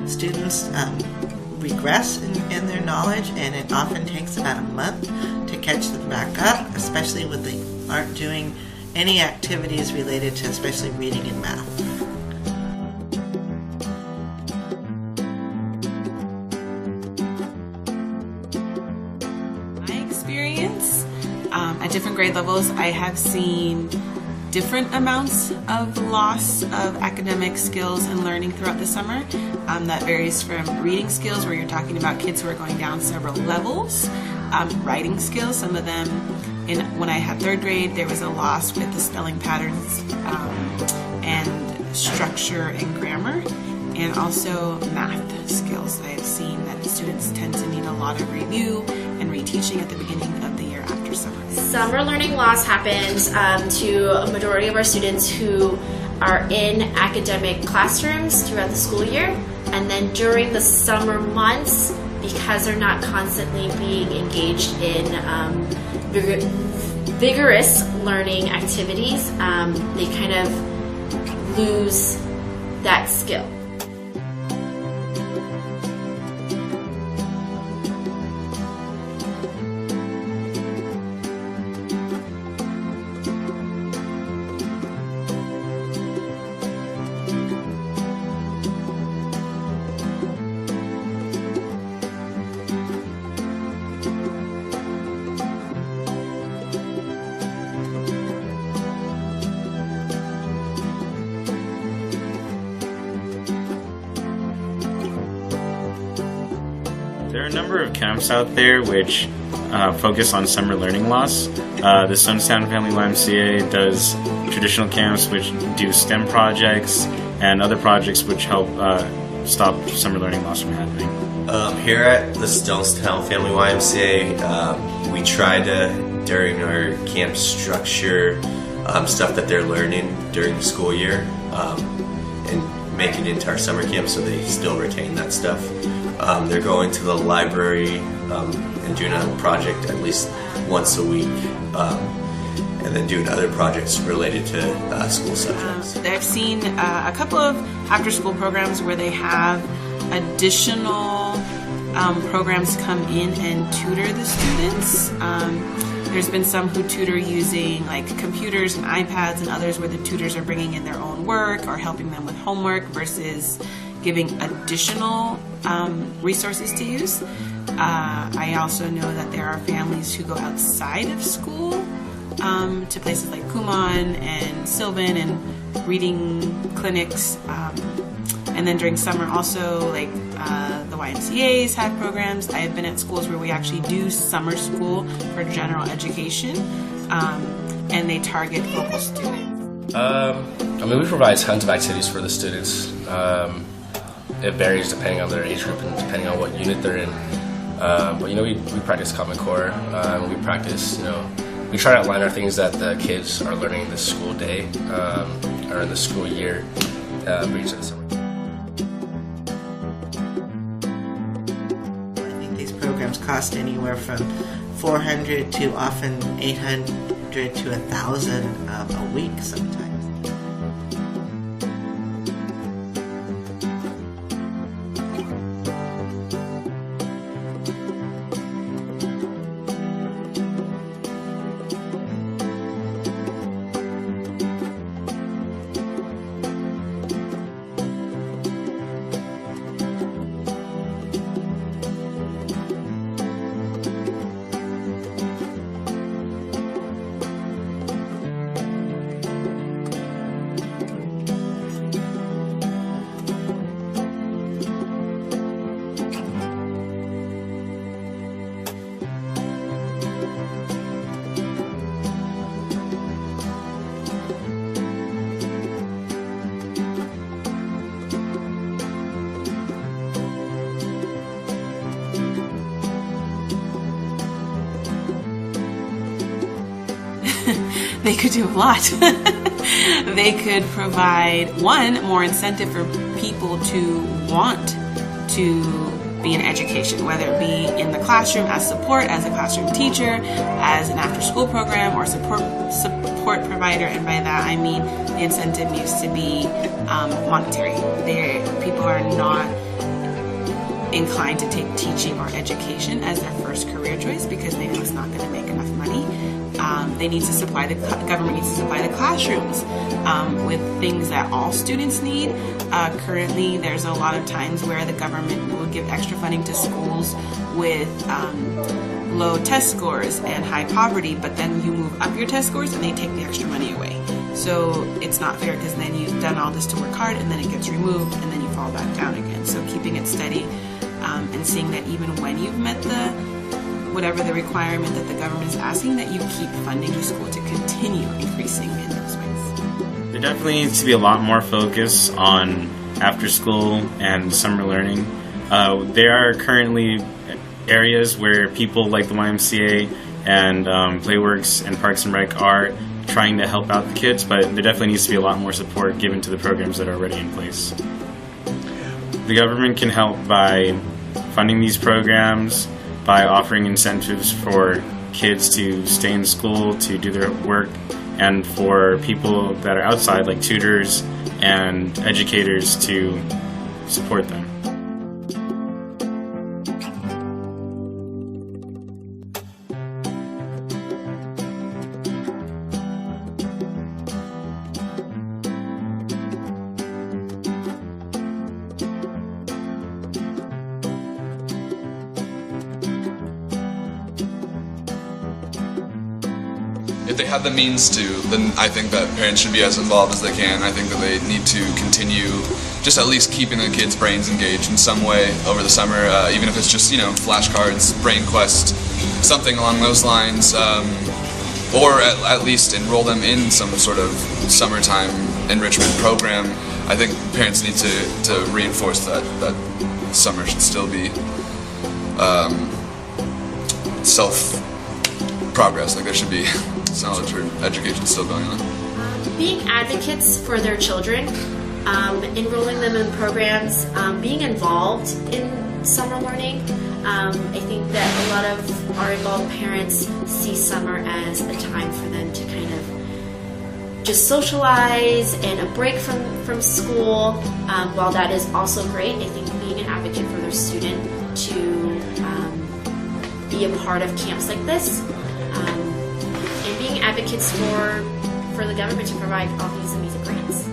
Students regress in their knowledge, and it often takes about a month to catch them back up, especially when they aren't doing any activities related to especially reading and math. My experience at different grade levels, I have seen different amounts of loss of academic skills and learning throughout the summer. That varies from reading skills, where you're talking about kids who are going down several levels. Writing skills, some of them, when I had third grade, there was a loss with the spelling patterns and structure and grammar, and also math skills. I have seen that students tend to need a lot of review and reteaching at the beginning of the year after summer. Summer learning loss happens to a majority of our students who are in academic classrooms throughout the school year, and then during the summer months, because they're not constantly being engaged in vigorous learning activities, they kind of lose that skill. There are a number of camps out there which focus on summer learning loss. The Sunstown Family YMCA does traditional camps which do STEM projects and other projects which help stop summer learning loss from happening. Here at the Stonestown Family YMCA, we try to, during our camp, structure stuff that they're learning during the school year and make it into our summer camp so they still retain that stuff. They're going to the library and doing a project at least once a week, and then doing other projects related to school subjects. I've seen a couple of after-school programs where they have additional programs come in and tutor the students. There's been some who tutor using like computers and iPads, and others where the tutors are bringing in their own work or helping them with homework versus giving additional resources to use. I also know that there are families who go outside of school to places like Kumon and Sylvan and reading clinics. And then during summer also, like the YMCAs have programs. I have been at schools where we actually do summer school for general education, and they target local students. We provide tons of activities for the students. It varies depending on their age group and depending on what unit they're in. But we practice Common Core. We practice, we try to outline our things that the kids are learning this school day or in the school year for each of the summer. I think these programs cost anywhere from $400 to often $800 to $1,000 a week sometimes. they could do a lot. They could provide, one, more incentive for people to want to be in education, whether it be in the classroom as support, as a classroom teacher, as an after-school program, or support provider. And by that I mean the incentive needs to be monetary. People are not inclined to take teaching or education as their first career choice because they know it's not going to make enough money. They need to supply the government needs to supply the classrooms with things that all students need. Currently, there's a lot of times where the government will give extra funding to schools with low test scores and high poverty, but then you move up your test scores and they take the extra money away. So it's not fair because then you've done all this to work hard and then it gets removed and then you fall back down again. So keeping it steady and seeing that even when you've met whatever the requirement that the government is asking, that you keep funding your school to continue increasing in those ways. There definitely needs to be a lot more focus on after school and summer learning. There are currently areas where people like the YMCA and Playworks and Parks and Rec are trying to help out the kids, but there definitely needs to be a lot more support given to the programs that are already in place. The government can help by funding these programs, by offering incentives for kids to stay in school, to do their work, and for people that are outside, like tutors and educators, to support them. If they have the means to, then I think that parents should be as involved as they can. I think that they need to continue just at least keeping the kids' brains engaged in some way over the summer, even if it's just, flashcards, brain quest, something along those lines, or at least enroll them in some sort of summertime enrichment program. I think parents need to reinforce that summer should still be self-progress, like there should be knowledge or education still going on. Being advocates for their children, enrolling them in programs, being involved in summer learning. I think that a lot of our involved parents see summer as a time for them to kind of just socialize and a break from school. While that is also great, I think being an advocate for their student to be a part of camps like this, and being advocates for the government to provide all these amazing grants.